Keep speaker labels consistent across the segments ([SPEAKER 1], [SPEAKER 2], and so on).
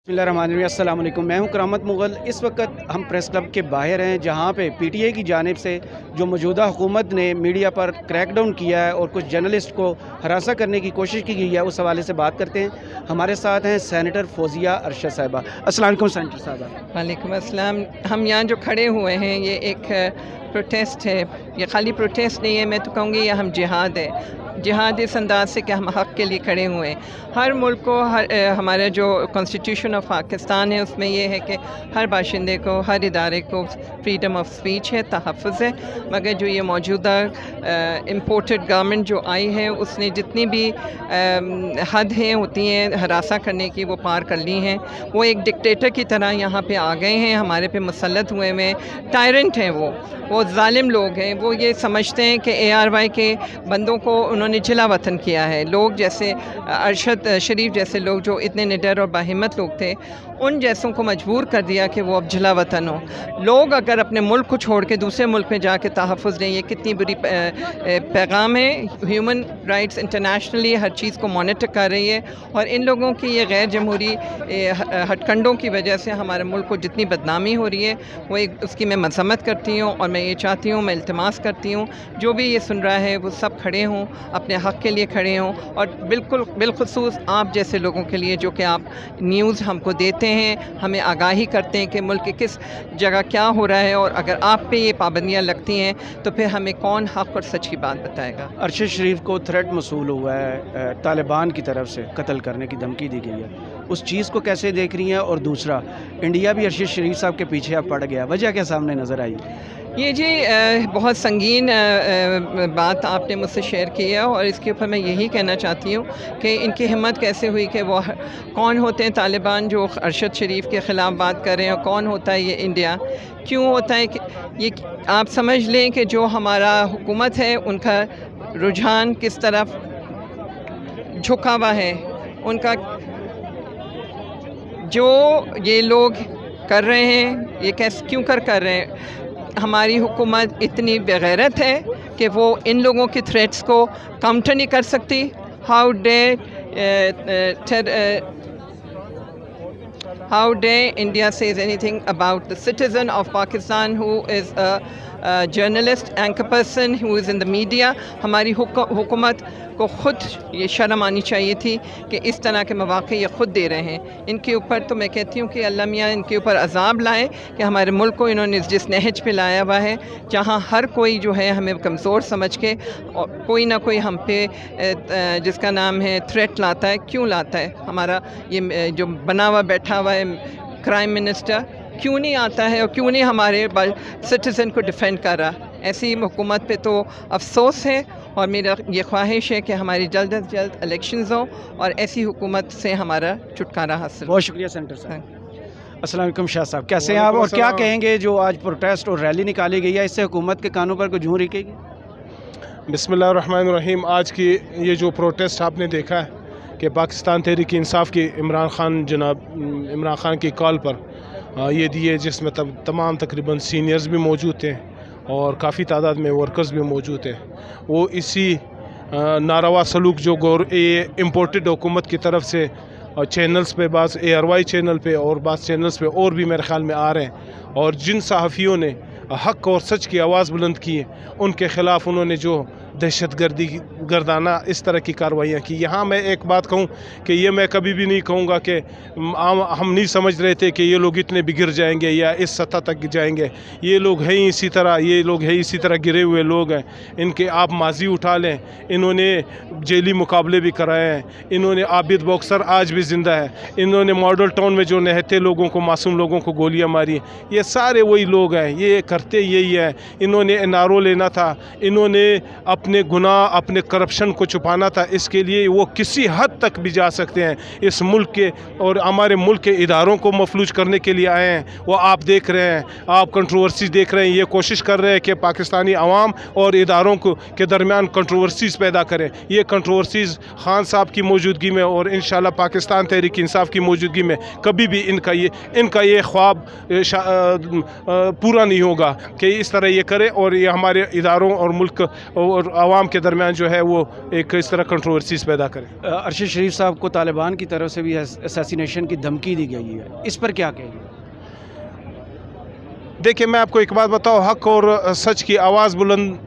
[SPEAKER 1] बिस्मिल्लाहिर्रहमानिर्रहीम। अस्सलाम वालेकुम। मैं हूं करामत मुग़ल। इस वक्त हम प्रेस क्लब के बाहर हैं जहां पे पीटीआई की जानिब से जो मौजूदा हुकूमत ने मीडिया पर क्रैकडाउन किया है और कुछ जर्नलिस्ट को हरासा करने की कोशिश की गई है, उस हवाले से बात करते हैं। हमारे साथ हैं सेनेटर फौजिया अरशद साहिबा। अस्सलाम वालेकुम सेनेटर साहिबा।
[SPEAKER 2] वालेकुम अस्सलाम। हम यहाँ जो खड़े हुए हैं ये एक प्रोटेस्ट है। ये खाली प्रोटेस्ट नहीं है, मैं तो कहूँगी ये हम जिहाद है। जिहाद इस अंदाज से कि हम हक़ के लिए खड़े हुए हैं। हर मुल्क को हमारा जो कॉन्स्टिट्यूशन ऑफ पाकिस्तान है उसमें ये है कि हर बाशिंदे को, हर इदारे को फ्रीडम ऑफ स्पीच है, तहफ़्फ़ुज़ है। मगर जो ये मौजूदा इम्पोर्टेड गवर्नमेंट जो आई है उसने जितनी भी हदें होती हैं हरासा करने की वो पार कर ली हैं। वो एक डिक्टेटर की तरह यहाँ पे आ गए हैं, हमारे पे मुसल्लत हुए हैं। टायरेंट हैं वो ज़ालिम लोग हैं। वो ये समझते हैं कि ARY के बंदों को उन्होंने जिला वतन किया है। लोग जैसे अरशद शरीफ जैसे लोग जो इतने निडर और बाहिम्मत लोग थे, उन जैसों को मजबूर कर दिया कि वो अब जिला वतन हो। लोग अगर अपने मुल्क को छोड़ के दूसरे मुल्क में जाके तहफ़्फ़ुज़ लें, ये कितनी बुरी पैगाम है। ह्यूमन राइट्स इंटरनेशनली हर चीज़ को मॉनिटर कर रही है और इन लोगों की ये गैर जमहूरी हटकंडों की वजह से हमारे मुल्क को जितनी बदनामी हो रही है वो उसकी मैं मज़म्मत करती हूँ। और मैं ये चाहती हूँ, मैं इल्तिमास करती हूँ जो भी ये सुन रहा है वो सब खड़े हों, अपने हक़ के लिए खड़े हों। और बिलखुसूस आप जैसे लोगों के लिए जो कि आप न्यूज़ हमको देते हैं, हमें आगाही करते हैं कि मुल्क के किस जगह क्या हो रहा है। और अगर आप पे ये पाबंदियाँ लगती हैं तो फिर हमें कौन हक़ और सच की बात बताएगा।
[SPEAKER 1] अरशद शरीफ को थ्रेट मसूल हुआ है, तालिबान की तरफ से कत्ल करने की धमकी दी गई है, उस चीज़ को कैसे देख रही हैं? और दूसरा, इंडिया भी अरशद शरीफ साहब के पीछे अब पड़ गया, वजह क्या सामने नज़र आई?
[SPEAKER 2] ये जी बहुत संगीन बात आपने मुझसे शेयर की है और इसके ऊपर मैं यही कहना चाहती हूँ कि इनकी हिम्मत कैसे हुई कि वो कौन होते हैं तालिबान जो अरशद शरीफ के ख़िलाफ़ बात कर रहे हैं, और कौन होता है ये इंडिया। क्यों होता है कि ये आप समझ लें कि जो हमारा हुकूमत है उनका रुझान किस तरफ झुका हुआ है। उनका जो ये लोग कर रहे हैं ये क्यों कर रहे हैं। हमारी हुकूमत इतनी बेगैरत है कि वो इन लोगों की थ्रेट्स को काउंटर नहीं कर सकती। How day India says anything about the citizen of Pakistan who is a journalist, anchor person who is in the media. हमारी हुकूमत को ख़ुद ये शर्म आनी चाहिए थी कि इस तरह के मौक़े ये ख़ुद दे रहे हैं। इनके ऊपर तो मैं कहती हूँ कि अल्लाह मियाँ इनके ऊपर अज़ाब लाए कि हमारे मुल्क को इन्होंने जिस नहज पे लाया हुआ है, जहाँ हर कोई जो है हमें कमज़ोर समझ के और कोई ना कोई हम पे जिसका नाम है थ्रेट लाता है। क्यों लाता है? हमारा ये जो बना हुआ बैठा हुआ है क्राइम मिनिस्टर क्यों नहीं आता है और क्यों नहीं हमारे सिटीज़न को डिफेंड कर रहा? ऐसी हुकूमत पे तो अफसोस है और मेरा ये ख्वाहिश है कि हमारी जल्द अज जल्द इलेक्शंस हों और ऐसी हुकूमत से हमारा छुटकारा हासिल।
[SPEAKER 1] बहुत शुक्रिया सेंटर साहब। अस्सलाम वालेकुम शाह साहब, कैसे हैं आप और क्या कहेंगे जो आज प्रोटेस्ट और रैली निकाली गई है, इससे हुकूमत के कानों पर कोई जूं रुकेगी?
[SPEAKER 3] बिस्मिल्लाहिर्रहमानिर्रहीम। आज की ये जो प्रोटेस्ट आपने देखा है कि पाकिस्तान तहरीक इंसाफ की जनाब इमरान खान की कॉल पर ये दिए, जिसमें तमाम तकरीबन सीनियर्स भी मौजूद थे और काफ़ी तादाद में वर्कर्स भी मौजूद थे। वो इसी नारवा सलूक जो ये इम्पोर्टेड हुकूमत की तरफ से चैनल्स पे, बाज़ ARY चैनल पे और बाज़ चैनल्स पे और भी मेरे ख़्याल में आ रहे हैं, और जिन सहाफ़ियों ने हक़ और सच की आवाज़ बुलंद की है उनके ख़िलाफ़ उन्होंने जो गर्दाना इस तरह की कार्रवाइयाँ की। यहाँ मैं एक बात कहूँ कि ये मैं कभी भी नहीं कहूँगा कि हम नहीं समझ रहे थे कि ये लोग इतने बिगड़ जाएंगे या इस सतह तक जाएंगे। ये लोग हैं इसी तरह, ये लोग हैं इसी तरह गिरे हुए लोग हैं। इनके आप माजी उठा लें, इन्होंने जेली मुकाबले भी कराए हैं, इन्होंने आबिद बॉक्सर आज भी ज़िंदा है, इन्होंने मॉडल टाउन में जो नहते लोगों को, मासूम लोगों को गोलियाँ मारी, ये सारे वही लोग हैं, ये करते यही है। इन्होंने NRO लेना था, इन्होंने अपने गुनाह, अपने करप्शन को छुपाना था। इसके लिए वो किसी हद तक भी जा सकते हैं। इस मुल्क के और हमारे मुल्क के इदारों को मफलूज करने के लिए आए हैं। वो आप देख रहे हैं, आप कंट्रोवर्सीज देख रहे हैं। ये कोशिश कर रहे हैं कि पाकिस्तानी अवाम और इदारों के दरमियान कंट्रोवर्सीज पैदा करें। ये कंट्रोवर्सीज खान साहब की मौजूदगी में और इंशाल्लाह पाकिस्तान तहरीक इंसाफ की मौजूदगी में कभी भी इनका ये ख्वाब पूरा नहीं होगा कि इस तरह ये करें और ये हमारे इदारों और मुल्क और आवाम के दरमियान जो है वो एक इस तरह कंट्रोवर्सीज पैदा करें।
[SPEAKER 1] अरशद शरीफ साहब को तालिबान की तरफ से भी असैसिनेशन की धमकी दी गई है, इस पर क्या कहेंगे?
[SPEAKER 3] देखिए, मैं आपको एक बात बताऊँ, हक़ और सच की आवाज़ बुलंद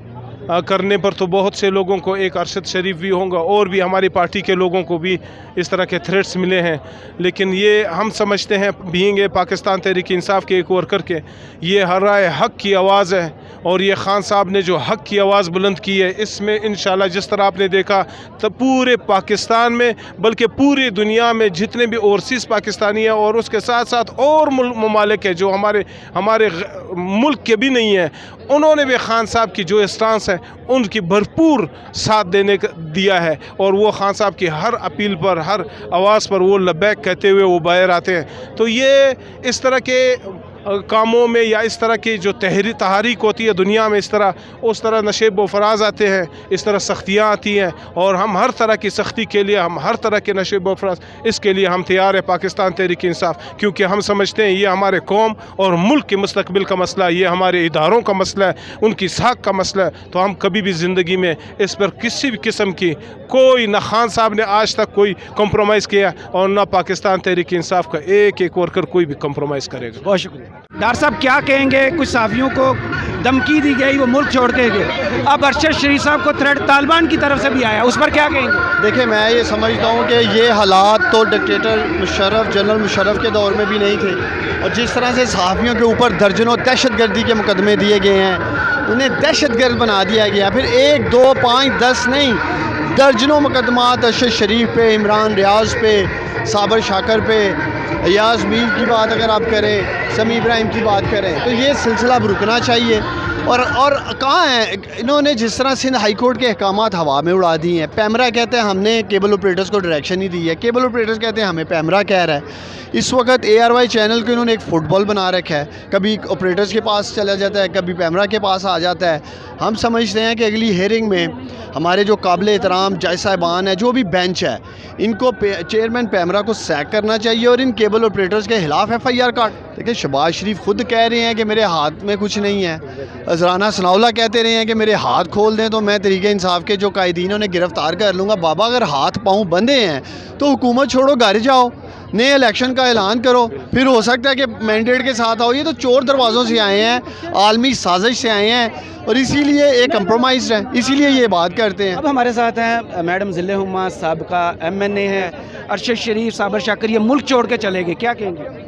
[SPEAKER 3] करने पर तो बहुत से लोगों को, एक अरशद शरीफ भी होगा और भी हमारी पार्टी के लोगों को भी इस तरह के थ्रेट्स मिले हैं, लेकिन ये हम समझते हैं बीइंग पाकिस्तान तहरीक इंसाफ के एक वर्कर के, ये हर राय हक़ की आवाज़ है और ये खान साहब ने जो हक़ की आवाज़ बुलंद की है, इसमें इंशाल्लाह जिस तरह आपने देखा तो पूरे पाकिस्तान में बल्कि पूरी दुनिया में जितने भी ओवरसीज़ पाकिस्तानी हैं और उसके साथ साथ और ममालिक है जो हमारे मुल्क के भी नहीं हैं, उन्होंने भी खान साहब की जो स्टांस है उनकी भरपूर साथ दिया है और वो खान साहब की हर अपील पर, हर आवाज़ पर वो लब्बैक कहते हुए वो बाहर आते हैं। तो ये इस तरह के कामों में या इस तरह की जो तहरीक होती है दुनिया में, इस तरह उस तरह नशेब व फराज आते हैं, इस तरह सख्तियाँ आती हैं और हम हर तरह की सख्ती के लिए, हम हर तरह के नशेब व फराज, इसके लिए हम तैयार है पाकिस्तान तहरीक इंसाफ, क्योंकि हम समझते हैं ये हमारे कौम और मुल्क के मुस्तकबिल का मसला है, ये हमारे इदारों का मसला है, उनकी साख का मसला है। तो हम कभी भी ज़िंदगी में इस पर किसी भी किस्म की कोई, न खान साहब ने आज तक कोई कम्प्रोमाइज़ किया और न पाकिस्तान तहरीक इंसाफ का एक वर्कर कोई भी कम्प्रोमाइज़ करेगा।
[SPEAKER 1] बहुत शुक्रिया। डॉक्टर साहब क्या कहेंगे, कुछ सहाफ़ियों को धमकी दी गई, वो मुल्क छोड़ के गए, अब अरशद शरीफ साहब को थ्रेट तालिबान की तरफ से भी आया, उस पर क्या कहेंगे?
[SPEAKER 4] देखिए, मैं ये समझता हूँ कि ये हालात तो डिक्टेटर मुशर्रफ, जनरल मुशर्रफ के दौर में भी नहीं थे, और जिस तरह से सहाफ़ियों के ऊपर दर्जनों दहशतगर्दी के मुकदमे दिए गए हैं, उन्हें दहशतगर्द बना दिया गया, फिर 1, 2, 5, 10 नहीं, दर्जनों मुकदमात अरशद शरीफ पे, इमरान रियाज पे, साबर शाकर पे, अयाज मीर की बात अगर आप करें, समी इब्राहिम की बात करें, तो ये सिलसिला अब रुकना चाहिए। और कहाँ है इन्होंने जिस तरह सिंध हाई कोर्ट के अहकामात हवा में उड़ा दिए हैं। पैमरा कहते हैं हमने केबल ऑपरेटर्स को डायरेक्शन ही दी है, केबल ऑपरेटर्स कहते हैं हमें पैमरा कह रहा है। इस वक्त ARY चैनल को इन्होंने एक फुटबॉल बना रखा है, कभी ऑपरेटर्स के पास चला जाता है, कभी पैमरा के पास आ जाता है। हम समझते हैं कि अगली हेयरिंग में हमारे जो काबिल एहतराम जज साहिबान है, जो भी बेंच है, इनको चेयरमैन पैमरा को सैक करना चाहिए और इन केबल ऑपरेटर्स के खिलाफ FIR काट। देखिए, शहबाज शरीफ खुद कह रहे हैं कि मेरे हाथ में कुछ नहीं है, अजराना सनाउल्लाह कहते रहे हैं कि मेरे हाथ खोल दें तो मैं तरीके इंसाफ के जो कायदीन उन्हें गिरफ्तार कर लूँगा। बाबा, अगर हाथ पाँव बंधे हैं तो हुकूमत छोड़ो, घर जाओ, नए इलेक्शन का ऐलान करो, फिर हो सकता है कि मैंडेट के साथ आओ। ये तो चोर दरवाज़ों से आए हैं, आलमी साजिश से आए हैं और इसीलिए एक कंप्रोमाइज़ है, इसीलिए ये बात करते हैं।
[SPEAKER 1] अब हमारे साथ हैं मैडम ज़िले हुम्मा, साबिका MNA है, अरशद शरीफ, साबर शाकर, ये मुल्क छोड़ के चले गए, क्या कहेंगे?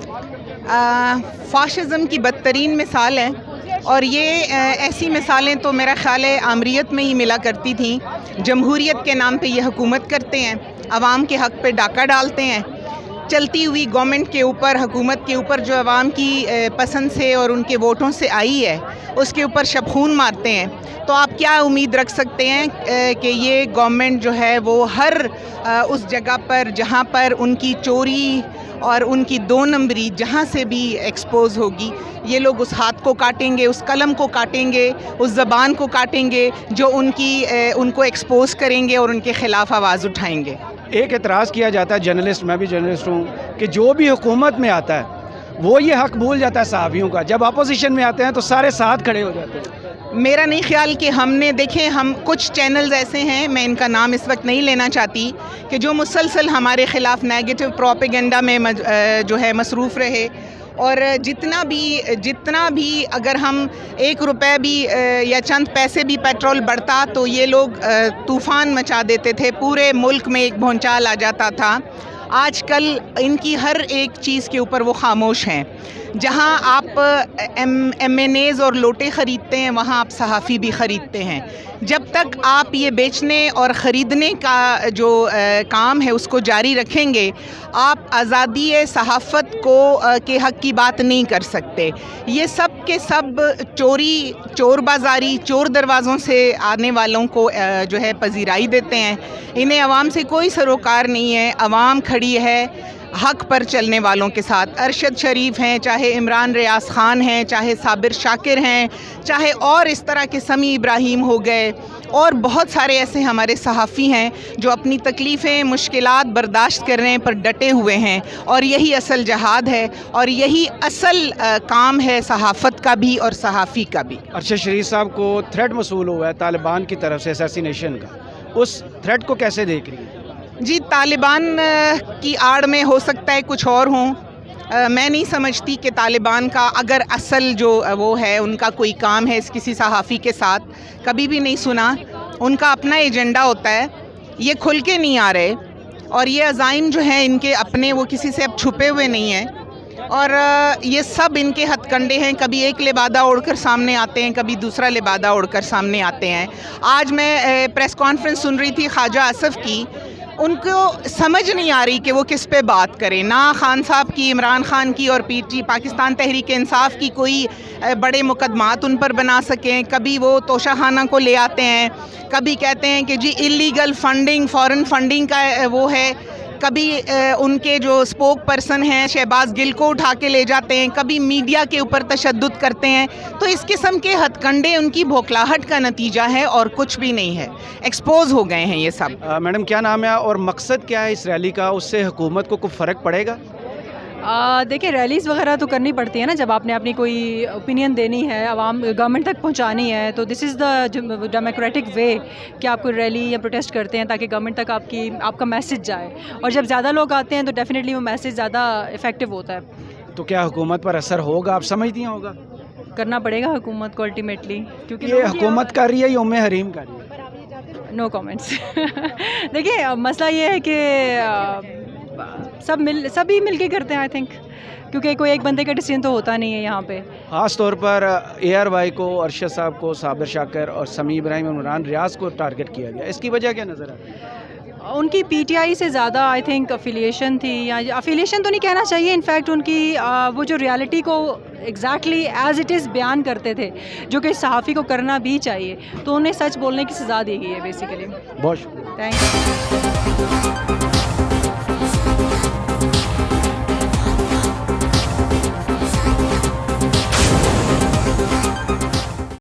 [SPEAKER 5] फाशिज़म की बदतरीन मिसाल है और ये ऐसी मिसालें तो मेरा ख़्याल है आमरीत में ही मिला करती थी। जमहूरियत के नाम पे ये हुकूमत करते हैं, आवाम के हक़ पे डाका डालते हैं, चलती हुई गवर्नमेंट के ऊपर, हुकूमत के ऊपर जो आवाम की पसंद से और उनके वोटों से आई है उसके ऊपर शबखून मारते हैं। तो आप क्या उम्मीद रख सकते हैं कि ये गवर्नमेंट जो है वो हर उस जगह पर जहाँ पर उनकी चोरी और उनकी 2 नंबरी जहाँ से भी एक्सपोज होगी, ये लोग उस हाथ को काटेंगे, उस कलम को काटेंगे, उस ज़बान को काटेंगे जो उनको एक्सपोज करेंगे और उनके ख़िलाफ़ आवाज़ उठाएंगे।
[SPEAKER 1] एक एतराज़ किया जाता है, जर्नलिस्ट, मैं भी जर्नलिस्ट हूँ, कि जो भी हुकूमत में आता है वो ये हक़ भूल जाता है सहाफ़ियों का, जब अपोजिशन में आते हैं तो सारे साथ खड़े हो जाते हैं।
[SPEAKER 5] मेरा नहीं ख्याल कि हमने देखें, हम कुछ चैनल्स ऐसे हैं, मैं इनका नाम इस वक्त नहीं लेना चाहती, कि जो मुसलसल हमारे ख़िलाफ़ नेगेटिव प्रोपेगेंडा में जो है मसरूफ़ रहे, और जितना भी अगर हम 1 रुपये भी या चंद पैसे भी पेट्रोल बढ़ता तो ये लोग तूफ़ान मचा देते थे, पूरे मुल्क में एक भौंचाल आ जाता था। आजकल इनकी हर एक चीज़ के ऊपर वो खामोश हैं। जहां आप MNAs और लोटे ख़रीदते हैं, वहां आप सहाफ़ी भी ख़रीदते हैं। जब तक आप ये बेचने और ख़रीदने का जो काम है उसको जारी रखेंगे, आप आज़ादी सहाफ़त को के हक़ की बात नहीं कर सकते। ये सब के सब चोरी, चोर बाज़ारी, चोर दरवाज़ों से आने वालों को जो है पजीराई देते हैं। इन्हें आवाम से कोई सरोकार नहीं है। आवाम खड़ी है हक़ पर चलने वालों के साथ। अरशद शरीफ हैं, चाहे इमरान रियाज ख़ान हैं, चाहे साबिर शाकिर हैं, चाहे और इस तरह के समी इब्राहिम हो गए اور بہت سارے ایسے ہمارے صحافی ہیں جو اپنی تکلیفیں مشکلات برداشت کرنے پر ڈٹے ہوئے ہیں، اور یہی اصل جہاد ہے اور یہی اصل کام ہے صحافت کا بھی اور صحافی کا بھی۔
[SPEAKER 1] ارشد شریف صاحب کو تھریٹ موصول ہوا ہے طالبان کی طرف سے اسیسینیشن کا، اس تھریٹ کو کیسے دیکھ رہی ہیں؟
[SPEAKER 5] جی، طالبان کی آڑ میں ہو سکتا ہے کچھ اور ہوں، میں نہیں سمجھتی کہ طالبان کا اگر اصل جو وہ ہے ان کا کوئی کام ہے اس کسی صحافی کے ساتھ، کبھی بھی نہیں سنا۔ ان کا اپنا ایجنڈا ہوتا ہے، یہ کھل کے نہیں آ رہے، اور یہ عزائم جو ہیں ان کے اپنے، وہ کسی سے اب چھپے ہوئے نہیں ہیں، اور یہ سب ان کے ہتھ کنڈے ہیں، کبھی ایک لبادہ اوڑھ کر سامنے آتے ہیں، کبھی دوسرا لبادہ اوڑھ کر سامنے آتے ہیں۔ آج میں پریس کانفرنس سن رہی تھی خواجہ آصف کی، ان کو سمجھ نہیں آ رہی کہ وہ کس پہ بات کریں، نہ خان صاحب کی، عمران خان کی اور پاکستان تحریک انصاف کی کوئی بڑے مقدمات ان پر بنا سکیں۔ کبھی وہ توشہ خانہ کو لے آتے ہیں، کبھی کہتے ہیں کہ جی اللیگل فنڈنگ، فورن فنڈنگ کا وہ ہے، کبھی ان کے جو اسپوک پرسن ہیں شہباز گل کو اٹھا کے لے جاتے ہیں، کبھی میڈیا کے اوپر تشدد کرتے ہیں۔ تو اس قسم کے ہتھ کنڈے ان کی بھوکلاہٹ کا نتیجہ ہے اور کچھ بھی نہیں ہے، ایکسپوز ہو گئے ہیں یہ سب۔
[SPEAKER 1] میڈم کیا نام ہے اور مقصد کیا ہے اس ریلی کا؟ اس سے حکومت کو کوئی فرق پڑے گا؟
[SPEAKER 6] دیکھیں، ریلیز وغیرہ تو کرنی پڑتی ہے نا جب آپ نے اپنی کوئی اوپینین دینی ہے، عوام گورنمنٹ تک پہنچانی ہے، تو دس از دا ڈیموکریٹک وے کہ آپ کوئی ریلی یا پروٹیسٹ کرتے ہیں تاکہ گورنمنٹ تک آپ کا میسج جائے، اور جب زیادہ لوگ آتے ہیں تو ڈیفینیٹلی وہ میسج زیادہ افیکٹو ہوتا ہے۔
[SPEAKER 1] تو کیا حکومت پر اثر ہوگا؟ آپ سمجھتی ہیں ہوگا؟
[SPEAKER 6] کرنا پڑے گا حکومت کو الٹیمیٹلی، کیونکہ
[SPEAKER 1] یہ حکومت کر رہی ہے یا ام حریم کر رہی ہے؟
[SPEAKER 6] نو کامنٹس۔ دیکھیں، مسئلہ یہ ہے کہ سبھی مل کے کرتے ہیں، آئی تھنک، کیونکہ کوئی ایک بندے کا ڈیسیژن تو ہوتا نہیں ہے یہاں پہ۔
[SPEAKER 1] خاص طور پر اے آر وائی کو، ارشد صاحب کو، صابر شاکر اور سمیع ابراہیم عمران ریاض کو ٹارگٹ کیا گیا، اس کی وجہ کیا نظر آتی ہے؟
[SPEAKER 6] ان کی پی ٹی آئی سے زیادہ آئی تھنک افیلیشن تھی، یا افیلیشن تو نہیں کہنا چاہیے، انفیکٹ ان کی وہ جو ریالٹی کو ایگزیکٹلی ایز اٹ از بیان کرتے تھے، جو کہ صحافی کو کرنا بھی چاہیے، تو انہیں سچ بولنے کی سزا دی گئی ہے بیسیکلی۔
[SPEAKER 1] بہت شکریہ۔
[SPEAKER 6] Thank you.